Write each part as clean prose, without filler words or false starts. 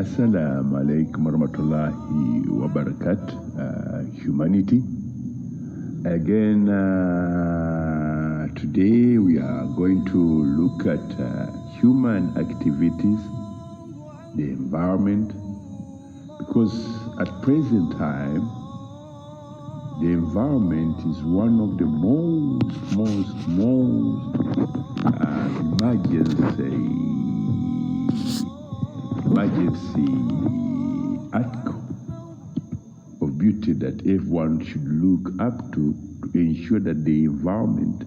Assalamu alaikum warahmatullahi wabarakatuh, humanity. Again, today we are going to look at human activities, the environment, because at present time, the environment is one of the most emergency article of beauty that everyone should look up to ensure that the environment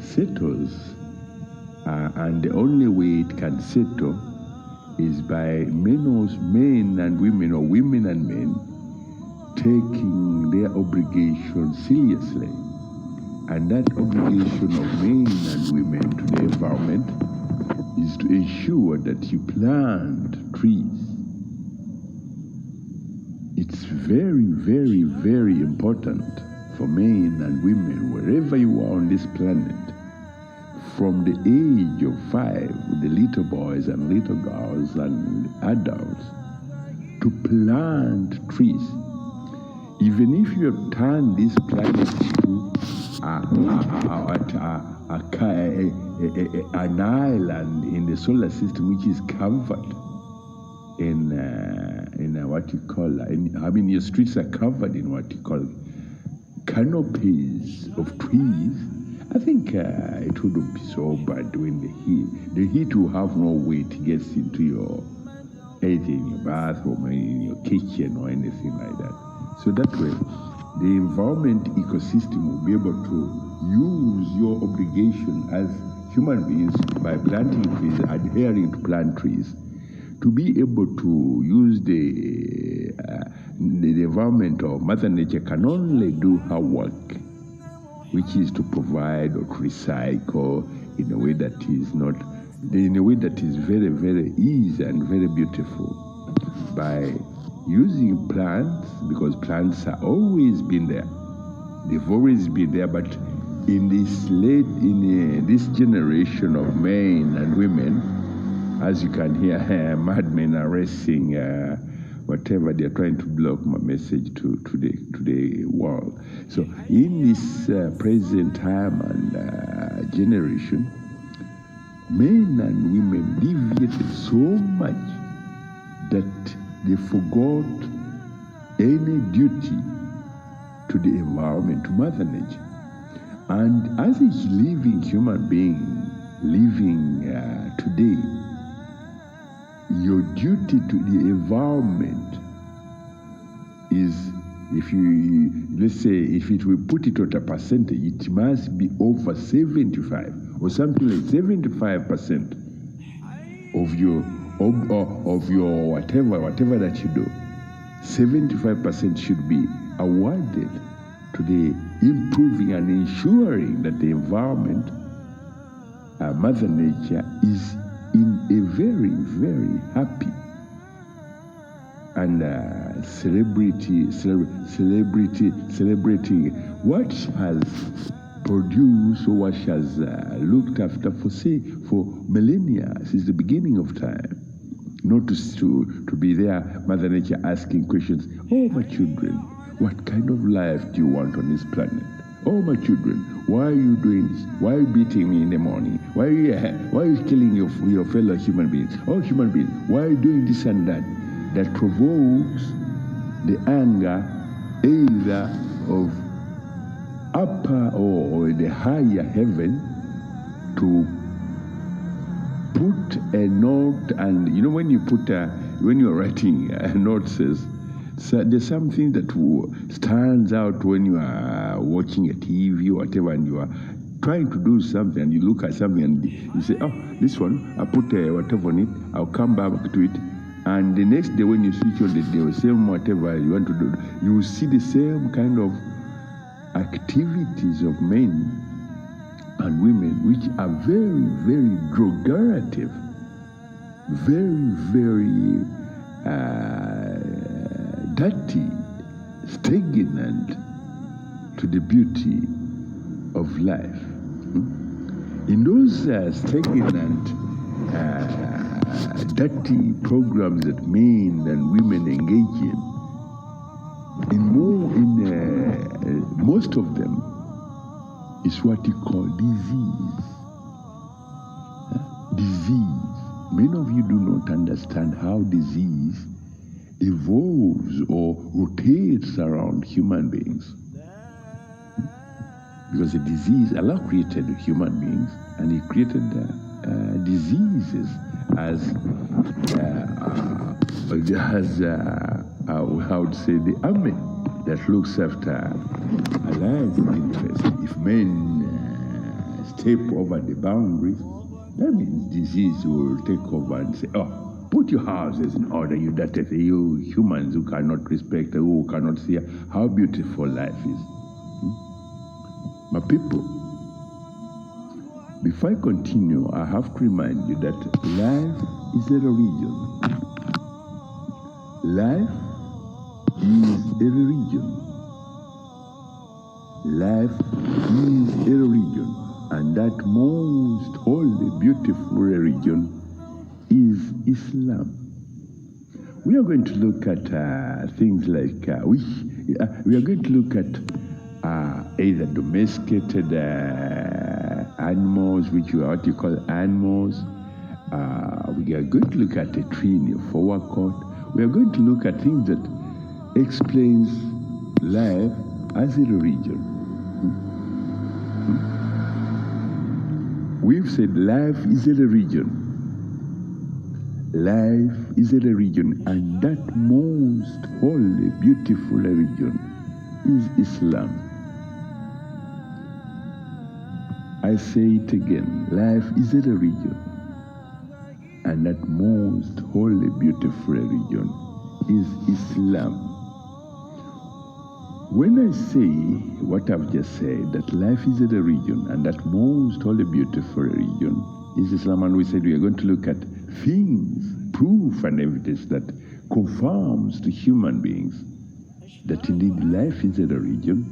settles, and the only way it can settle is by men and women, or women and men, taking their obligation seriously. And that obligation of men and women to the environment is to ensure that you plant trees. It's very important for men and women, wherever you are on this planet, from the age of 5, the little boys and little girls and adults, to plant trees. Even if you have turned this planet to an island in the solar system which is covered in what you call, your streets are covered in what you call canopies of trees, I think it wouldn't be so bad when the heat will have no weight, gets into your anything in your bathroom, or in your kitchen, or anything like that. So that way, the environment ecosystem will be able to use your obligation as human beings by planting trees, adhering to plant trees, to be able to use the environment, or Mother Nature can only do her work, which is to provide or to recycle in a way that is very easy and very beautiful, by using plants, because plants have always been there. They've always been there, but in this generation of men and women, as you can hear, madmen are racing whatever they're trying to block my message to the world. So in this present time and generation, men and women deviated so much that they forgot any duty to the environment, to Mother Nature. And as a living human being, living today, your duty to the environment is, let's say, if it will put it at a percentage, it must be over 75 or something like 75% of your whatever that you do. 75% should be awarded to the improving and ensuring that the environment, Mother Nature, is in a very happy and celebrating what she has produced, or what she has looked after for millennia, since the beginning of time. Not to be there, Mother Nature, asking questions. Oh, my children, what kind of life do you want on this planet? Oh, my children, why are you doing this? Why are you beating me in the morning? Why are you killing your fellow human beings? Oh, human beings, why are you doing this and that? That provokes the anger either of upper or the higher heaven to put a note. And when you're writing a note, says, so there's something that stands out when you are watching a TV or whatever, and you are trying to do something, and you look at something and you say, oh, this one, I put whatever on it, I'll come back to it. And the next day when you switch on the same whatever you want to do, you will see the same kind of activities of men and women, which are very derogative, very dirty, stagnant to the beauty of life. In those stagnant dirty programs that men and women engage in, most of them is what you call disease. Disease. Many of you do not understand how disease evolves or rotates around human beings. Because the disease, Allah created human beings and He created diseases as how to say, the army that looks after Allah's interest. If men step over the boundaries, that means disease will take over and say, oh, put your houses in order, you dirty, you humans who cannot respect, who cannot see how beautiful life is. My people, before I continue, I have to remind you that life is a religion. Life is a religion. Life is a religion. And that most holy, beautiful religion is Islam. We are going to look at things like, we are going to look at either domesticated animals, which are what you call animals. We are going to look at a tree in your forward court. We are going to look at things that explains life as a religion. We've said life is a religion. Life is a religion, and that most holy, beautiful religion is Islam. I say it again, life is a religion, and that most holy, beautiful religion is Islam. When I say what I've just said, that life is a religion, and that most holy, beautiful religion is Islam, and we said we are going to look at things, proof and evidence that confirms to human beings that indeed life is a religion,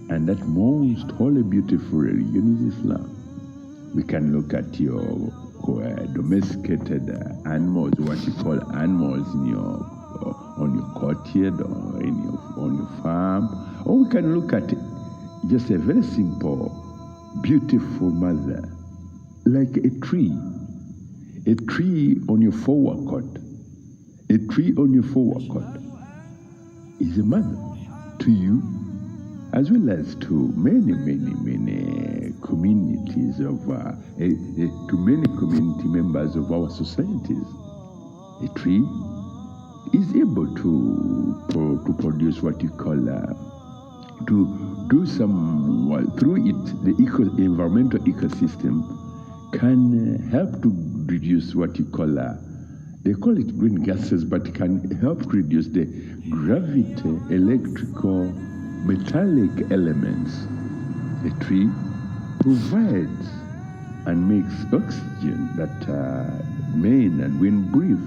and that most holy, beautiful religion is Islam. We can look at your domesticated animals, what you call animals in your on your courtyard or on your farm, or we can look at just a very simple, beautiful mother, like a tree on your forward court. A tree on your forward court is a mother to you, as well as to many communities of to many community members of our societies. A tree is able to produce what you call to do some through it. The environmental ecosystem can help to reduce what you call they call it green gases, but can help reduce the gravity, electrical, metallic elements. A tree provides and makes oxygen that men and women breathe.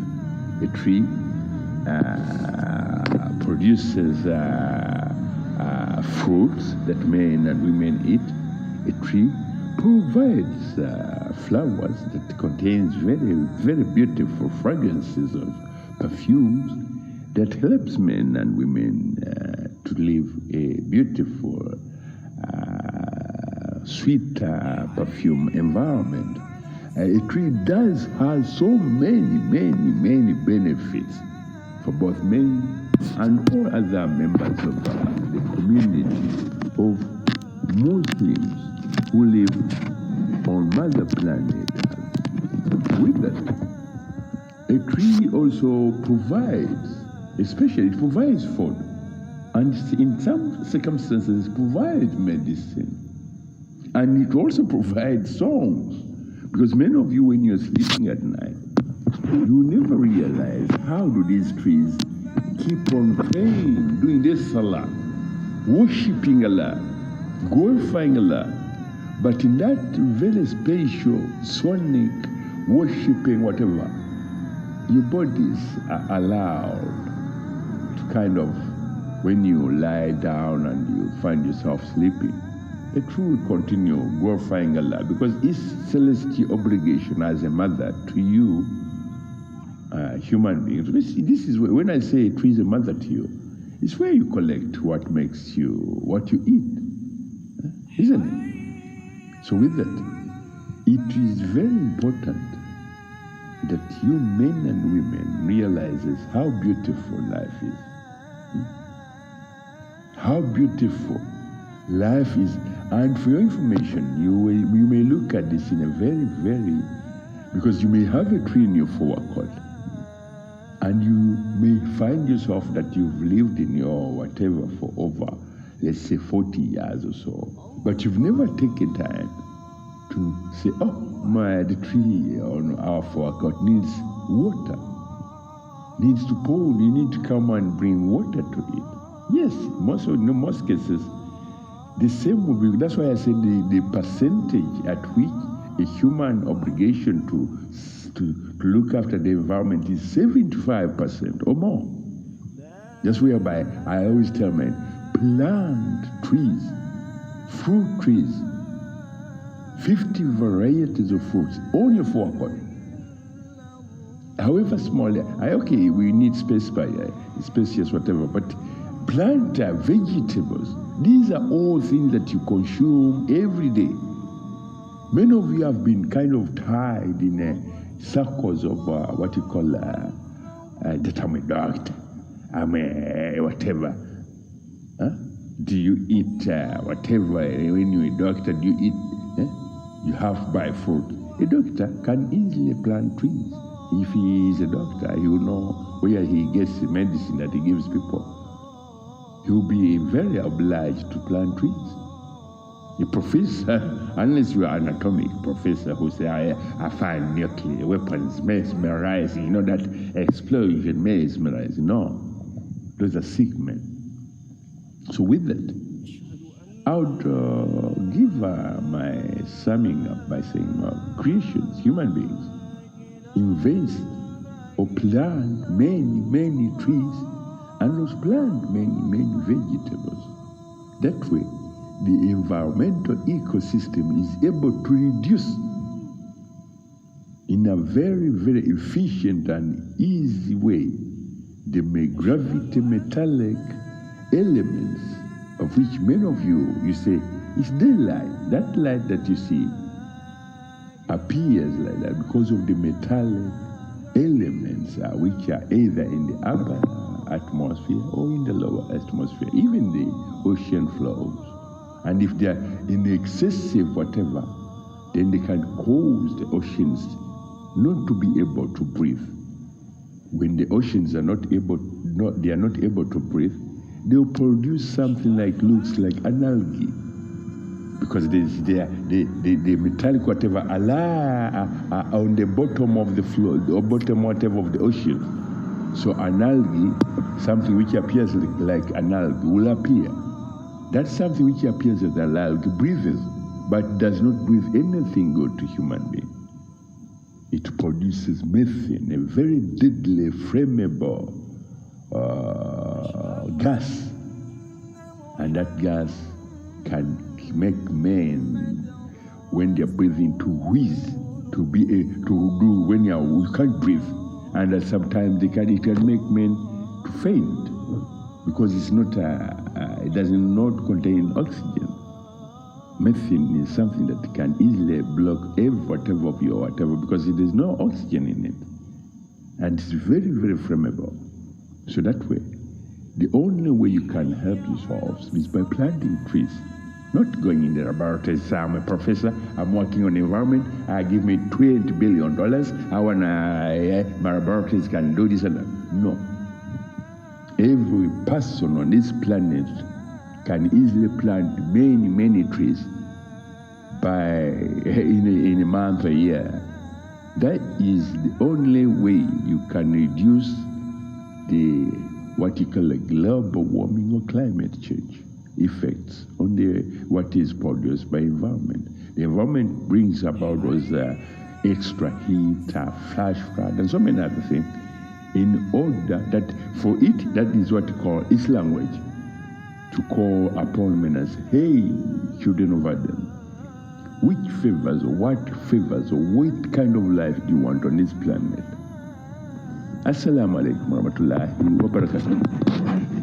A tree produces fruits that men and women eat. A tree provides flowers that contains very beautiful fragrances of perfumes that helps men and women to live a beautiful, sweet perfume environment. A tree does have so many benefits for both men and all other members of the community of Muslims who live on Mother Planet with us. A tree also provides, it provides food, and in some circumstances it provides medicine, and it also provides songs, because many of you, when you're sleeping at night, you never realize how do these trees keep on playing, doing this salah, worshipping Allah, glorifying Allah. But in that very special, sonic, worshipping, whatever, your bodies are allowed to kind of, when you lie down and you find yourself sleeping, a tree will continue glorifying Allah, because its celestial obligation as a mother to you human beings. This is where, when I say a tree is a mother to you, it's where you collect what makes you, what you eat, isn't it? So with that, it is very important that you men and women realizes how beautiful life is. How beautiful life is. And for your information, you may look at this in a very, because you may have a tree in your forecourt, and you may find yourself that you've lived in your whatever for over, let's say 40 years or so, but you've never taken time to say, oh, the tree on our forecourt needs water, needs to pour, you need to come and bring water to it. Yes, in most cases, the same will be, that's why I said the percentage at which a human obligation to look after the environment is 75% or more. That's whereby I always tell men, plant trees, fruit trees, 50 varieties of fruits on your forecourt. However small, okay, we need space by spacious, whatever, but plant vegetables. These are all things that you consume every day. Many of you have been kind of tied in circles of what you call that I'm a doctor, I'm a whatever. Huh? Do you eat whatever? When you're a doctor, do you eat? You have to buy fruit. A doctor can easily plant trees. If he is a doctor, he will know where he gets the medicine that he gives people. He will be very obliged to plant trees. A professor, unless you are an atomic professor who say, I find nuclear weapons mesmerizing, that explosion mesmerizing. No, those are sick men. So with that, I would give my summing up by saying, creations, human beings, invest or plant many trees, and those plant many vegetables. That way, the environmental ecosystem is able to reduce in a very efficient and easy way the gravity metallic elements of which many of you say, it's daylight. That light that you see appears like that because of the metallic elements which are either in the upper atmosphere or in the lower atmosphere, even the ocean flows. And if they are in excessive whatever, then they can cause the oceans not to be able to breathe. When the oceans are not able to breathe, they will produce something looks like an algae, because the metallic whatever are on the bottom of the floor, or bottom whatever of the ocean. So an algae, something which appears like an algae, will appear. That's something which appears as an algae, breathes, but does not breathe anything good to human being. It produces methane, a very deadly, flammable gas, and that gas can make men, when they're breathing, to wheeze, to do when you can't breathe, and sometimes it can make men to faint because it's not it does not contain oxygen. Methane is something that can easily block whatever of you or whatever, because it is no oxygen in it, and it's very flammable. So that way, the only way you can help yourselves is by planting trees, not going in the laboratory. Say, I'm a professor, I'm working on the environment, give me $20 billion, my laboratories can do this and that. No. Every person on this planet can easily plant many trees in a month or a year. That is the only way you can reduce what you call global warming or climate change effects on what is produced by environment. The environment brings about those extra heat, flash flood, and so many other things, in order that for it, that is what we call its language, to call upon men as, hey, children of Adam, which favors or what kind of life do you want on this planet? Assalamu alaikum warahmatullahi wabarakatuh.